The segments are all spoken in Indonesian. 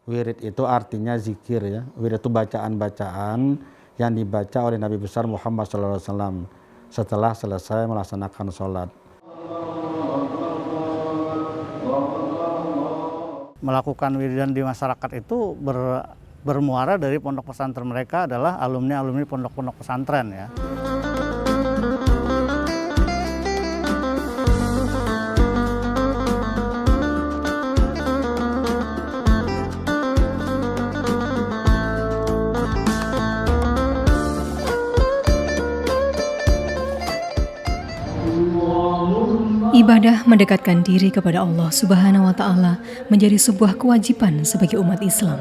Wirid itu artinya zikir ya. Wirid itu bacaan-bacaan yang dibaca oleh Nabi besar Muhammad SAW setelah selesai melaksanakan sholat. Melakukan wiridan di masyarakat itu bermuara dari pondok pesantren. Mereka adalah alumni pondok-pondok pesantren ya. Ibadah mendekatkan diri kepada Allah Subhanahu wa Ta'ala menjadi sebuah kewajiban sebagai umat Islam.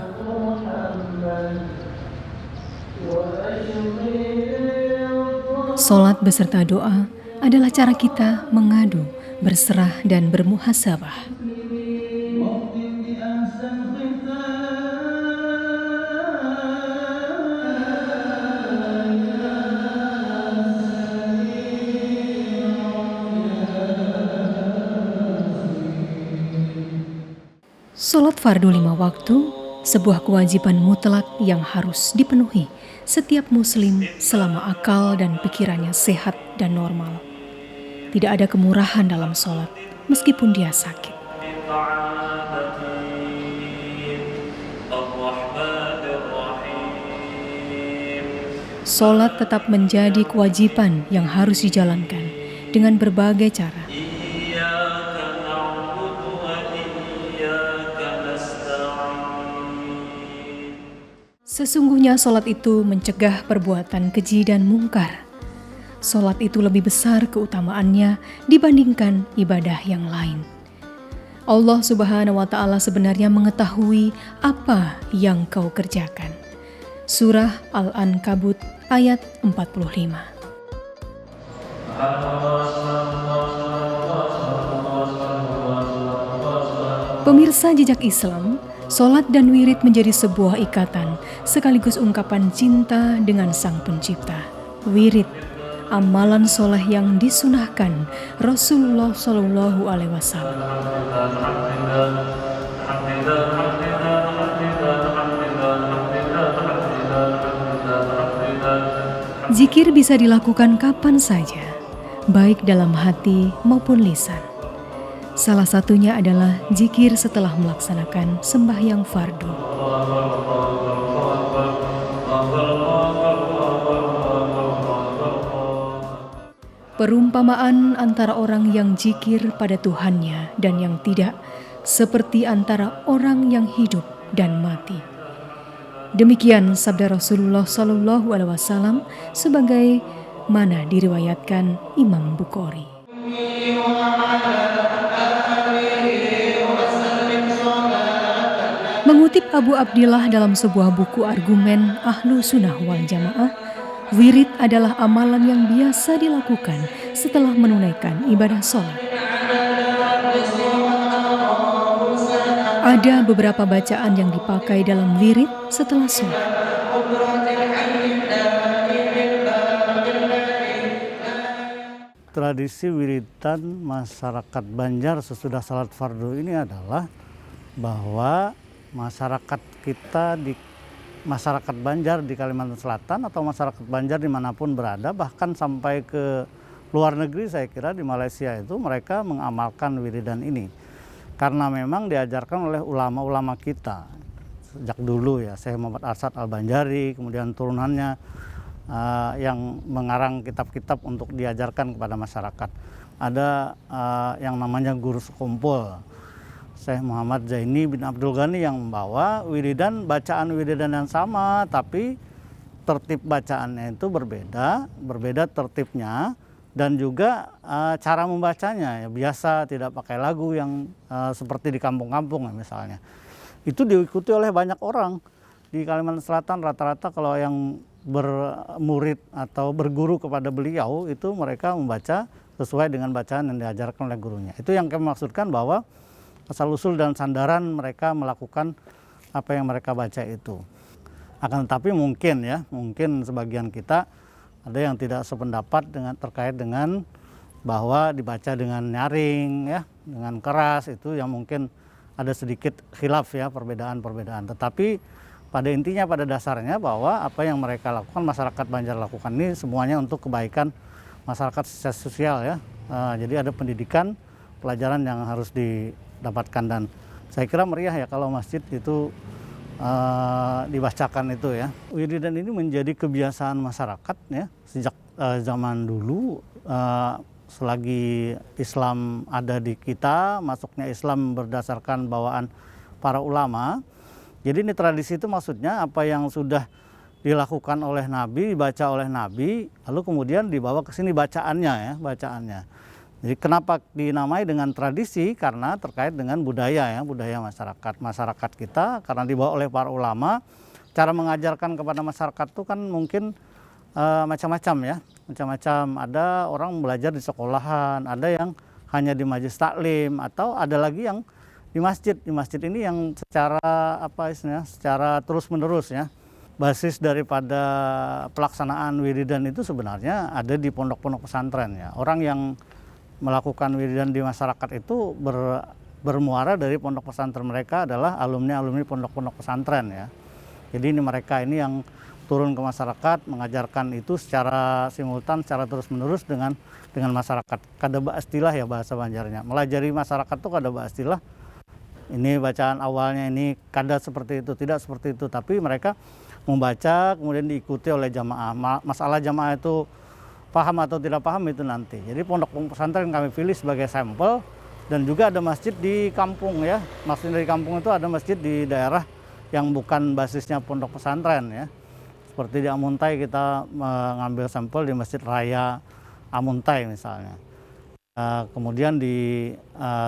Salat beserta doa adalah cara kita mengadu, berserah, dan bermuhasabah. Salat fardu 5 waktu, sebuah kewajiban mutlak yang harus dipenuhi setiap muslim selama akal dan pikirannya sehat dan normal. Tidak ada kemurahan dalam salat, meskipun dia sakit. Salat tetap menjadi kewajiban yang harus dijalankan dengan berbagai cara. Sesungguhnya salat itu mencegah perbuatan keji dan mungkar. Salat itu lebih besar keutamaannya dibandingkan ibadah yang lain. Allah Subhanahu wa Ta'ala sebenarnya mengetahui apa yang kau kerjakan. Surah Al-Ankabut ayat 45. Pemirsa Jejak Islam, salat dan wirid menjadi sebuah ikatan, sekaligus ungkapan cinta dengan Sang Pencipta. Wirid, amalan soleh yang disunahkan Rasulullah Shallallahu Alaihi Wasallam. Zikir bisa dilakukan kapan saja, baik dalam hati maupun lisan. Salah satunya adalah zikir setelah melaksanakan sembahyang fardu. Perumpamaan antara orang yang zikir pada Tuhannya dan yang tidak, seperti antara orang yang hidup dan mati. Demikian sabda Rasulullah Shallallahu Alaihi Wasallam sebagai mana diriwayatkan Imam Bukhari. Mengutip Abu Abdillah dalam sebuah buku argumen Ahlu Sunnah wal Jamaah, wirid adalah amalan yang biasa dilakukan setelah menunaikan ibadah sholat. Ada beberapa bacaan yang dipakai dalam wirid setelah sholat. Tradisi wiridan masyarakat Banjar sesudah salat fardu ini adalah bahwa masyarakat kita di masyarakat Banjar di Kalimantan Selatan atau masyarakat Banjar dimanapun berada, bahkan sampai ke luar negeri, saya kira di Malaysia itu mereka mengamalkan wiridan ini karena memang diajarkan oleh ulama-ulama kita sejak dulu ya, Syekh Muhammad Arsyad Al-Banjari, kemudian turunannya yang mengarang kitab-kitab untuk diajarkan kepada masyarakat. Ada yang namanya guru sekumpul, Syekh Muhammad Zaini bin Abdul Ghani, yang membawa wiridan, bacaan wiridan yang sama, tapi tertib bacaannya itu berbeda tertibnya, dan juga cara membacanya ya biasa, tidak pakai lagu yang seperti di kampung-kampung misalnya. Itu diikuti oleh banyak orang di Kalimantan Selatan. Rata-rata kalau yang bermurid atau berguru kepada beliau itu mereka membaca sesuai dengan bacaan yang diajarkan oleh gurunya. Itu yang kami maksudkan bahwa asal-usul dan sandaran mereka melakukan apa yang mereka baca itu. Akan tetapi mungkin sebagian kita ada yang tidak sependapat terkait dengan bahwa dibaca dengan nyaring ya, dengan keras, itu yang mungkin ada sedikit khilaf ya, perbedaan-perbedaan. Tetapi pada intinya, pada dasarnya bahwa apa yang mereka lakukan, masyarakat Banjar lakukan ini semuanya untuk kebaikan masyarakat secara sosial ya. Jadi ada pendidikan, pelajaran yang harus didapatkan, dan saya kira meriah ya kalau masjid itu dibacakan itu ya. Wiridan ini menjadi kebiasaan masyarakat ya sejak zaman dulu, selagi Islam ada di kita, masuknya Islam berdasarkan bawaan para ulama. Jadi ini tradisi itu maksudnya apa yang sudah dilakukan oleh Nabi, dibaca oleh Nabi, lalu kemudian dibawa ke sini bacaannya ya, bacaannya. Jadi kenapa dinamai dengan tradisi? Karena terkait dengan budaya ya, budaya masyarakat kita, karena dibawa oleh para ulama. Cara mengajarkan kepada masyarakat itu kan mungkin macam-macam ya, macam-macam. Ada orang belajar di sekolahan, ada yang hanya di majelis taklim, atau ada lagi yang di masjid. Di masjid ini yang secara secara terus-menerus ya. Basis daripada pelaksanaan wiridan itu sebenarnya ada di pondok-pondok pesantren ya. Orang yang melakukan wiridan di masyarakat itu bermuara dari pondok pesantren mereka adalah alumni pondok-pondok pesantren ya. Jadi ini mereka ini yang turun ke masyarakat mengajarkan itu secara simultan, secara terus-menerus dengan masyarakat. Kada istilah ya bahasa Banjarnya. Melajari masyarakat itu kada istilah. Ini bacaan awalnya ini kada seperti itu, tidak seperti itu, tapi mereka membaca kemudian diikuti oleh jamaah. Masalah jamaah itu paham atau tidak paham itu nanti. Jadi pondok pesantren kami pilih sebagai sampel, dan juga ada masjid di kampung ya. Maksudnya dari kampung itu ada masjid di daerah yang bukan basisnya pondok pesantren ya. Seperti di Amuntai kita mengambil sampel di Masjid Raya Amuntai misalnya. Kemudian di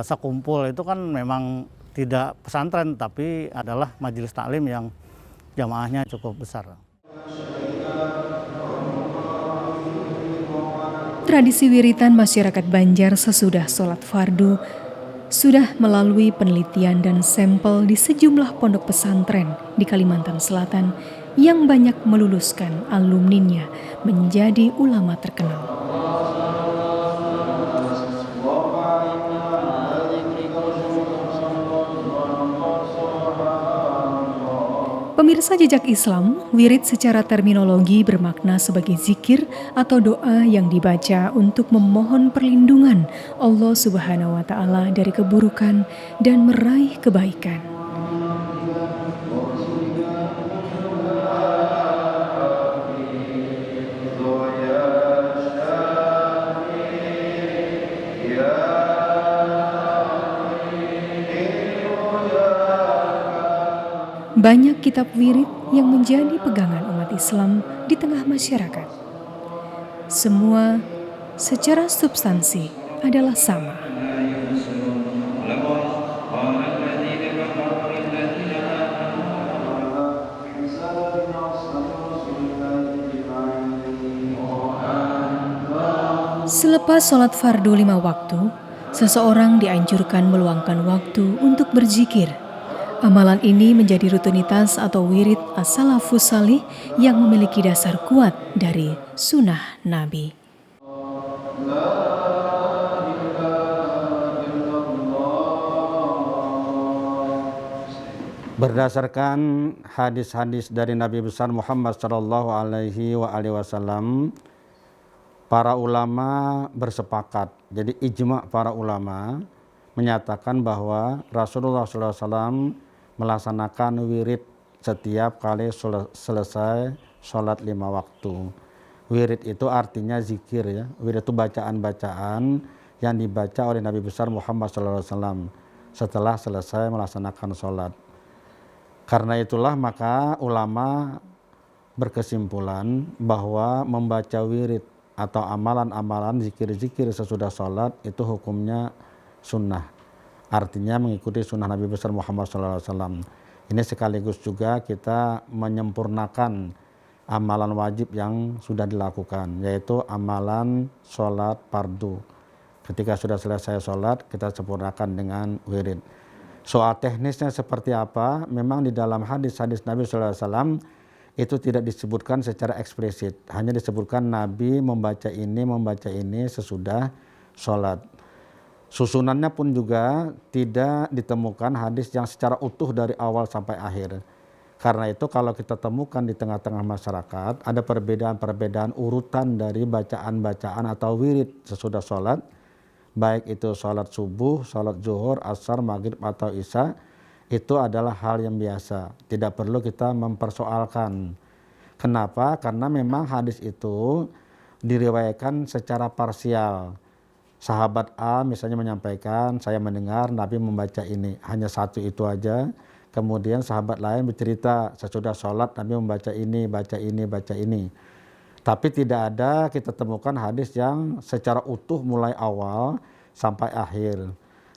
Sekumpul itu kan memang tidak pesantren tapi adalah majelis taklim yang jamaahnya cukup besar. Tradisi wiritan masyarakat Banjar sesudah sholat fardu sudah melalui penelitian dan sampel di sejumlah pondok pesantren di Kalimantan Selatan yang banyak meluluskan alumninya menjadi ulama terkenal. Pemirsa Jejak Islam, wirid secara terminologi bermakna sebagai zikir atau doa yang dibaca untuk memohon perlindungan Allah Subhanahu wa Ta'ala dari keburukan dan meraih kebaikan. Banyak kitab wirid yang menjadi pegangan umat Islam di tengah masyarakat. Semua secara substansi adalah sama. Selepas sholat fardu 5 waktu, seseorang dianjurkan meluangkan waktu untuk berzikir. Amalan ini menjadi rutinitas atau wirid as-salafus salih yang memiliki dasar kuat dari sunnah Nabi. Berdasarkan hadis-hadis dari Nabi besar Muhammad sallallahu alaihi wasallam, para ulama bersepakat. Jadi ijma para ulama menyatakan bahwa Rasulullah sallallahu alaihi wasallam melaksanakan wirid setiap kali selesai sholat 5 waktu. Wirid itu artinya zikir ya. Wirid itu bacaan-bacaan yang dibaca oleh Nabi besar Muhammad SAW setelah selesai melaksanakan sholat. Karena itulah maka ulama berkesimpulan bahwa membaca wirid atau amalan-amalan zikir-zikir sesudah sholat itu hukumnya sunnah. Artinya mengikuti sunnah Nabi besar Muhammad SAW. Ini sekaligus juga kita menyempurnakan amalan wajib yang sudah dilakukan, yaitu amalan sholat fardu. Ketika sudah selesai sholat, kita sempurnakan dengan wirid. Soal teknisnya seperti apa, memang di dalam hadis-hadis Nabi SAW itu tidak disebutkan secara eksplisit. Hanya disebutkan Nabi membaca ini sesudah sholat. Susunannya pun juga tidak ditemukan hadis yang secara utuh dari awal sampai akhir. Karena itu kalau kita temukan di tengah-tengah masyarakat ada perbedaan-perbedaan urutan dari bacaan-bacaan atau wirid sesudah sholat, baik itu sholat subuh, sholat zuhur, asar, maghrib atau isya, itu adalah hal yang biasa. Tidak perlu kita mempersoalkan. Kenapa? Karena memang hadis itu diriwayatkan secara parsial. Sahabat A misalnya menyampaikan, saya mendengar Nabi membaca ini, hanya satu itu aja. Kemudian sahabat lain bercerita, sesudah sholat Nabi membaca ini, baca ini, baca ini. Tapi tidak ada kita temukan hadis yang secara utuh mulai awal sampai akhir.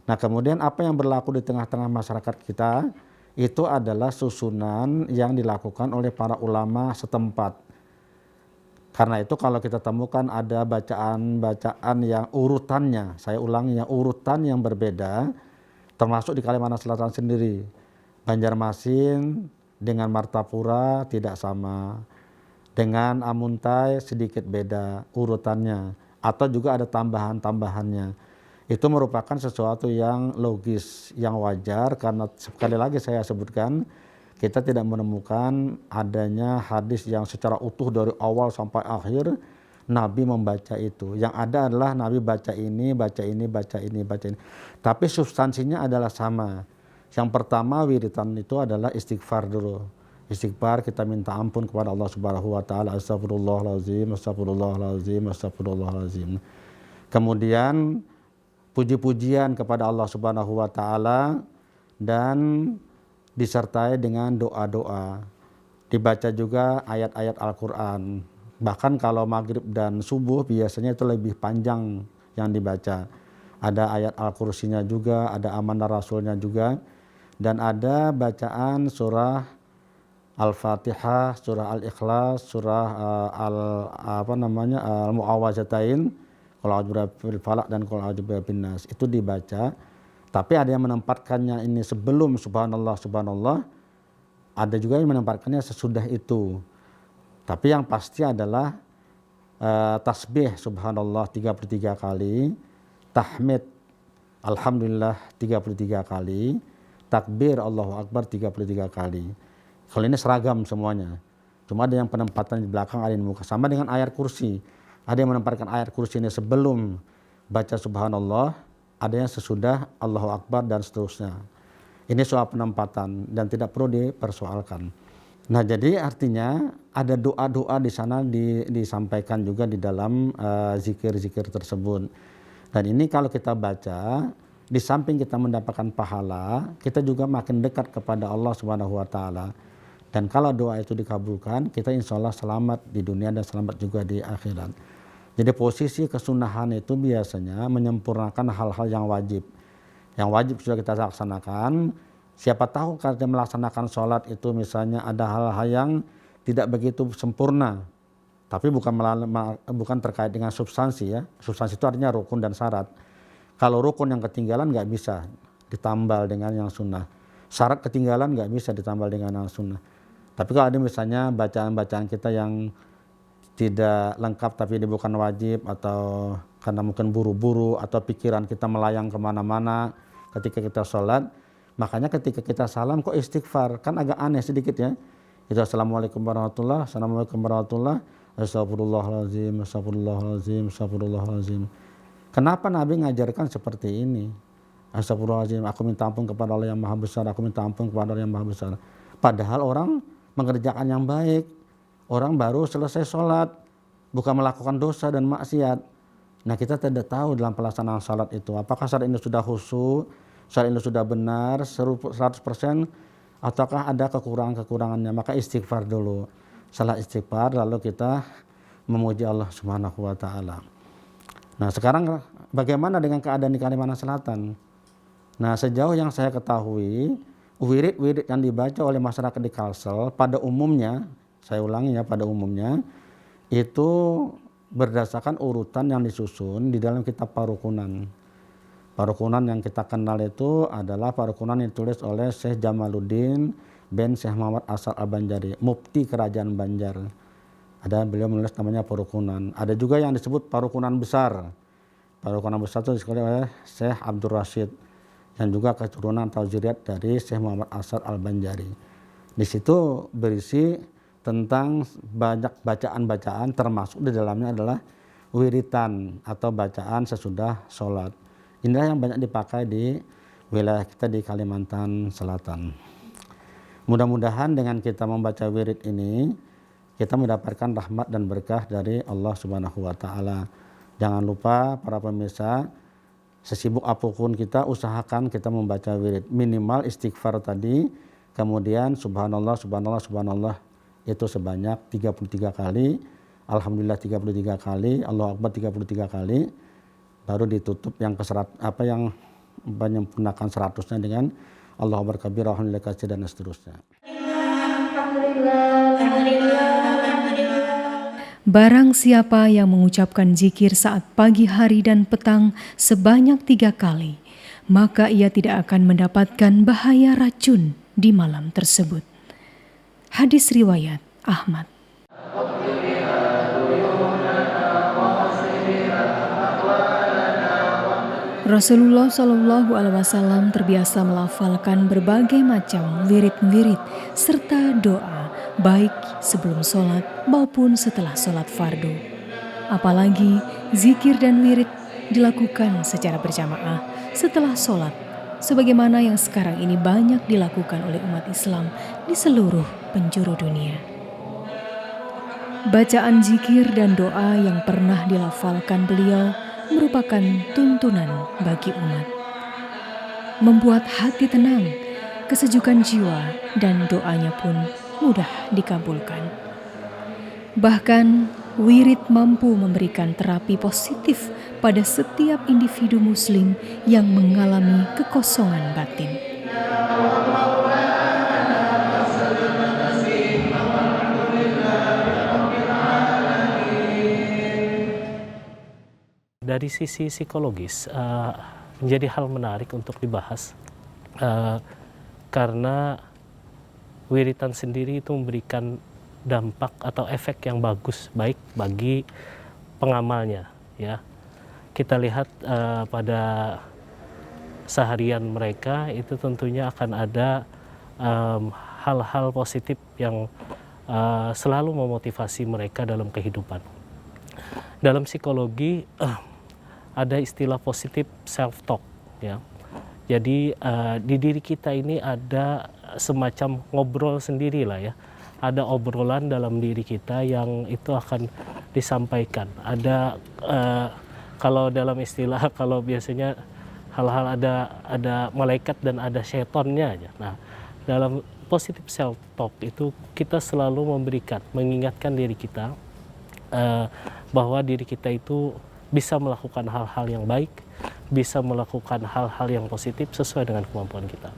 Nah kemudian apa yang berlaku di tengah-tengah masyarakat kita, itu adalah susunan yang dilakukan oleh para ulama setempat. Karena itu kalau kita temukan ada bacaan-bacaan yang urutannya, saya ulangi, yang urutan yang berbeda, termasuk di Kalimantan Selatan sendiri. Banjarmasin dengan Martapura tidak sama, dengan Amuntai sedikit beda urutannya, atau juga ada tambahan-tambahannya. Itu merupakan sesuatu yang logis, yang wajar, karena sekali lagi saya sebutkan, kita tidak menemukan adanya hadis yang secara utuh dari awal sampai akhir Nabi membaca itu. Yang ada adalah Nabi baca ini, baca ini, baca ini, baca ini. Tapi substansinya adalah sama. Yang pertama wiridan itu adalah istighfar dulu. Istighfar, kita minta ampun kepada Allah Subhanahu wa taala. Astagfirullahalazim, astagfirullahalazim, astagfirullahalazim. Kemudian puji-pujian kepada Allah Subhanahu wa taala dan disertai dengan doa-doa. Dibaca juga ayat-ayat Al-Quran. Bahkan kalau maghrib dan subuh biasanya itu lebih panjang yang dibaca. Ada ayat Al-Kursinya juga, ada amanah Rasulnya juga. Dan ada bacaan surah Al-Fatihah, surah Al-Ikhlas, surah Al-Mu'awazatain, Qul a'udzu birabbil falaq dan Qul a'udzu birabbin nas. Itu dibaca. Tapi ada yang menempatkannya ini sebelum subhanallah, subhanallah. Ada juga yang menempatkannya sesudah itu. Tapi yang pasti adalah tasbih subhanallah 33 kali. Tahmid alhamdulillah 33 kali. Takbir Allahu Akbar 33 kali. Kalau ini seragam semuanya. Cuma ada yang penempatan di belakang, ada yang di muka. Sama dengan ayat kursi. Ada yang menempatkan ayat kursi ini sebelum baca subhanallah. Ada yang sesudah Allahu Akbar dan seterusnya. Ini soal penempatan dan tidak perlu dipersoalkan. Nah jadi artinya ada doa-doa di sana disampaikan juga di dalam zikir-zikir tersebut. Dan ini kalau kita baca, di samping kita mendapatkan pahala, kita juga makin dekat kepada Allah Subhanahu wa taala. Dan kalau doa itu dikabulkan, kita insya Allah selamat di dunia dan selamat juga di akhirat. Jadi posisi kesunahan itu biasanya menyempurnakan hal-hal yang wajib. Yang wajib sudah kita laksanakan. Siapa tahu kalau melaksanakan sholat itu misalnya ada hal-hal yang tidak begitu sempurna. Tapi bukan terkait dengan substansi ya. Substansi itu artinya rukun dan syarat. Kalau rukun yang ketinggalan nggak bisa ditambal dengan yang sunnah. Syarat ketinggalan nggak bisa ditambal dengan yang sunnah. Tapi kalau ada misalnya bacaan-bacaan kita yang tidak lengkap tapi ini bukan wajib, atau karena mungkin buru-buru atau pikiran kita melayang kemana-mana ketika kita sholat, makanya ketika kita salam kok istighfar, kan agak aneh sedikit ya. Itu assalamualaikum warahmatullah, assalamualaikum warahmatullah, astagfirullahaladzim, astagfirullahaladzim, astagfirullahaladzim. Kenapa Nabi ngajarkan seperti ini? Astagfirullahaladzim, aku minta ampun kepada Allah yang maha besar, aku minta ampun kepada Allah yang maha besar. Padahal orang mengerjakan yang baik. Orang baru selesai sholat, bukan melakukan dosa dan maksiat. Nah kita tidak tahu dalam pelaksanaan sholat itu, apakah sholat ini sudah khusyuk, sholat ini sudah benar 100%, ataukah ada kekurangan-kekurangannya. Maka istighfar dulu. Setelah istighfar lalu kita memuji Allah Subhanahu wa taala. Nah sekarang bagaimana dengan keadaan di Kalimantan Selatan? Nah sejauh yang saya ketahui, wirid-wirid yang dibaca oleh masyarakat di Kalsel pada umumnya, saya ulangi ya, pada umumnya itu berdasarkan urutan yang disusun di dalam kitab Parukunan. Parukunan yang kita kenal itu adalah Parukunan yang ditulis oleh Syekh Jamaluddin bin Syekh Muhammad Asal Al-Banjari, Mufti Kerajaan Banjar. Ada beliau menulis namanya Parukunan. Ada juga yang disebut Parukunan Besar. Para ulama besar itu disebut oleh Syekh Abdul Rashid yang juga keturunan atau zuriat dari Syekh Muhammad Asad Al-Banjari. Di situ berisi tentang banyak bacaan-bacaan, termasuk di dalamnya adalah wiritan atau bacaan sesudah sholat. Inilah yang banyak dipakai di wilayah kita di Kalimantan Selatan. Mudah-mudahan dengan kita membaca wirid ini, kita mendapatkan rahmat dan berkah dari Allah Subhanahu wa Ta'ala. Jangan lupa para pemirsa, sesibuk apapun kita, usahakan kita membaca wirid. Minimal istighfar tadi, kemudian subhanallah, subhanallah, subhanallah itu sebanyak 33 kali, alhamdulillah 33 kali, Allahu Akbar 33 kali, baru ditutup yang yang menyempurnakan 100-nya dengan Allahu Akbar kabir, alhamdulillah katsir dan seterusnya. Barang siapa yang mengucapkan zikir saat pagi hari dan petang sebanyak 3 kali, maka ia tidak akan mendapatkan bahaya racun di malam tersebut. Hadis riwayat Ahmad. Rasulullah Shallallahu Alaihi Wasallam terbiasa melafalkan berbagai macam wirid-wirid serta doa, baik sebelum sholat maupun setelah sholat fardu. Apalagi zikir dan wirid dilakukan secara berjamaah setelah sholat, sebagaimana yang sekarang ini banyak dilakukan oleh umat Islam di seluruh penjuru dunia. Bacaan zikir dan doa yang pernah dilafalkan beliau merupakan tuntunan bagi umat, membuat hati tenang, kesejukan jiwa, dan doanya pun mudah dikabulkan. Bahkan, wirid mampu memberikan terapi positif pada setiap individu muslim yang mengalami kekosongan batin. Dari sisi psikologis menjadi hal menarik untuk dibahas karena wiritan sendiri itu memberikan dampak atau efek yang bagus baik bagi pengamalnya, ya. Kita lihat pada seharian mereka itu tentunya akan ada hal-hal positif yang selalu memotivasi mereka dalam kehidupan. Dalam psikologi ada istilah positif self talk, ya. Jadi di diri kita ini ada semacam ngobrol sendiri lah, ya. Ada obrolan dalam diri kita yang itu akan disampaikan. Ada kalau dalam istilah, kalau biasanya hal-hal ada malaikat dan ada syaitonnya aja. Nah, dalam positif self talk itu kita selalu mengingatkan diri kita bahwa diri kita itu bisa melakukan hal-hal yang baik, bisa melakukan hal-hal yang positif sesuai dengan kemampuan kita.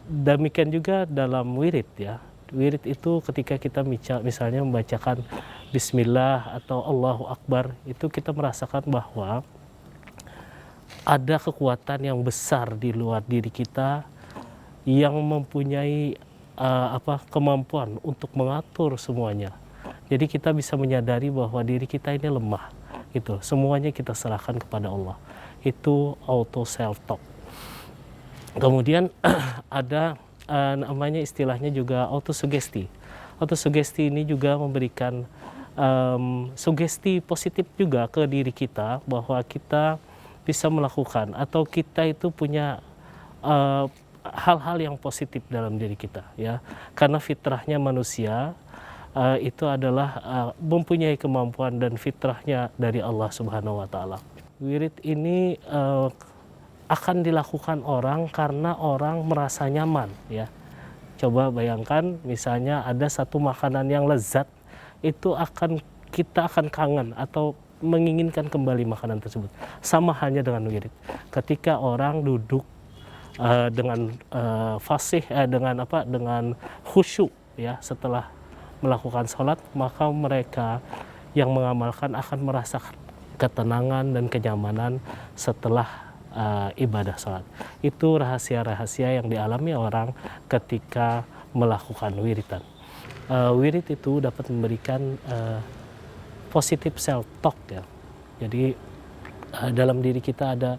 Demikian juga dalam wirid, ya. Wirid itu ketika kita misalnya membacakan Bismillah atau Allahu Akbar, itu kita merasakan bahwa ada kekuatan yang besar di luar diri kita yang mempunyai kemampuan untuk mengatur semuanya. Jadi kita bisa menyadari bahwa diri kita ini lemah. Gitu. Semuanya kita serahkan kepada Allah. Itu auto self talk. Kemudian ada namanya istilahnya juga autosugesti. Autosugesti ini juga memberikan sugesti positif juga ke diri kita bahwa kita bisa melakukan atau kita itu punya hal-hal yang positif dalam diri kita, ya. Karena fitrahnya manusia itu adalah mempunyai kemampuan dan fitrahnya dari Allah Subhanahu wa Ta'ala. Wirid ini akan dilakukan orang karena orang merasa nyaman, ya. Coba bayangkan misalnya ada satu makanan yang lezat, itu kita akan kangen atau menginginkan kembali makanan tersebut. Sama hanya dengan wirid. Ketika orang duduk dengan fasih dengan khusyuk, ya, setelah melakukan sholat, maka mereka yang mengamalkan akan merasakan ketenangan dan kenyamanan setelah ibadah sholat. Itu rahasia-rahasia yang dialami orang ketika melakukan wiritan. Wirid itu dapat memberikan positif self talk, ya. Jadi dalam diri kita ada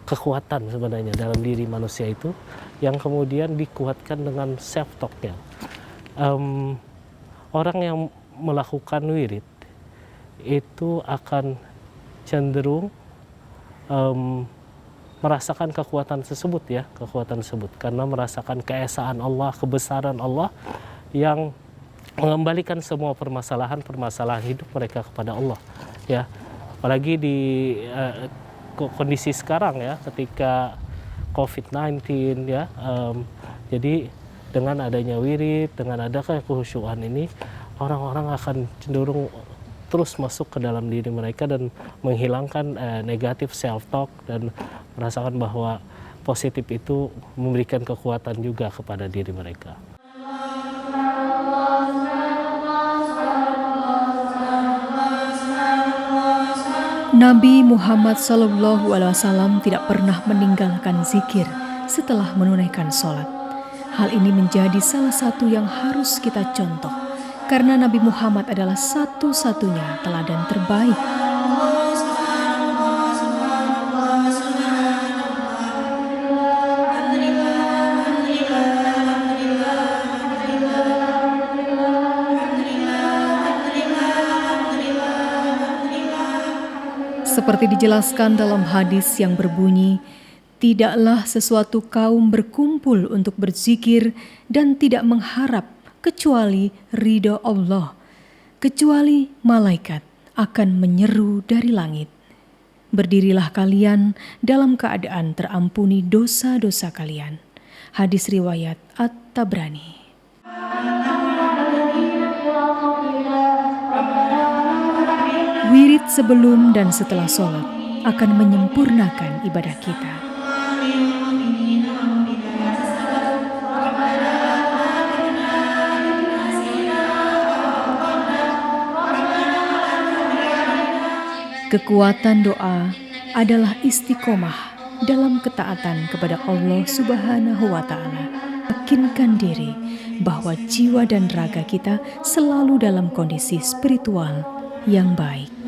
kekuatan sebenarnya dalam diri manusia itu yang kemudian dikuatkan dengan self talknya. Orang yang melakukan wirid itu akan cenderung merasakan kekuatan tersebut ya, kekuatan tersebut karena merasakan keesaan Allah, kebesaran Allah yang mengembalikan semua permasalahan hidup mereka kepada Allah ya. Apalagi di kondisi sekarang ya, ketika COVID-19 ya, jadi dengan adanya wirid, dengan ada kekhusyuan ini, orang-orang akan cenderung terus masuk ke dalam diri mereka dan menghilangkan negatif self talk dan merasakan bahwa positif itu memberikan kekuatan juga kepada diri mereka. Nabi Muhammad SAW tidak pernah meninggalkan zikir setelah menunaikan sholat. Hal ini menjadi salah satu yang harus kita contoh, karena Nabi Muhammad adalah satu-satunya teladan terbaik. Seperti dijelaskan dalam hadis yang berbunyi, tidaklah sesuatu kaum berkumpul untuk berzikir dan tidak mengharap kecuali ridho Allah, kecuali malaikat akan menyeru dari langit. Berdirilah kalian dalam keadaan terampuni dosa-dosa kalian. Hadis riwayat At-Tabrani. Wirid sebelum dan setelah sholat akan menyempurnakan ibadah kita. Kekuatan doa adalah istiqomah dalam ketaatan kepada Allah Subhanahu wa Ta'ala. Yakinkan diri bahwa jiwa dan raga kita selalu dalam kondisi spiritual yang baik.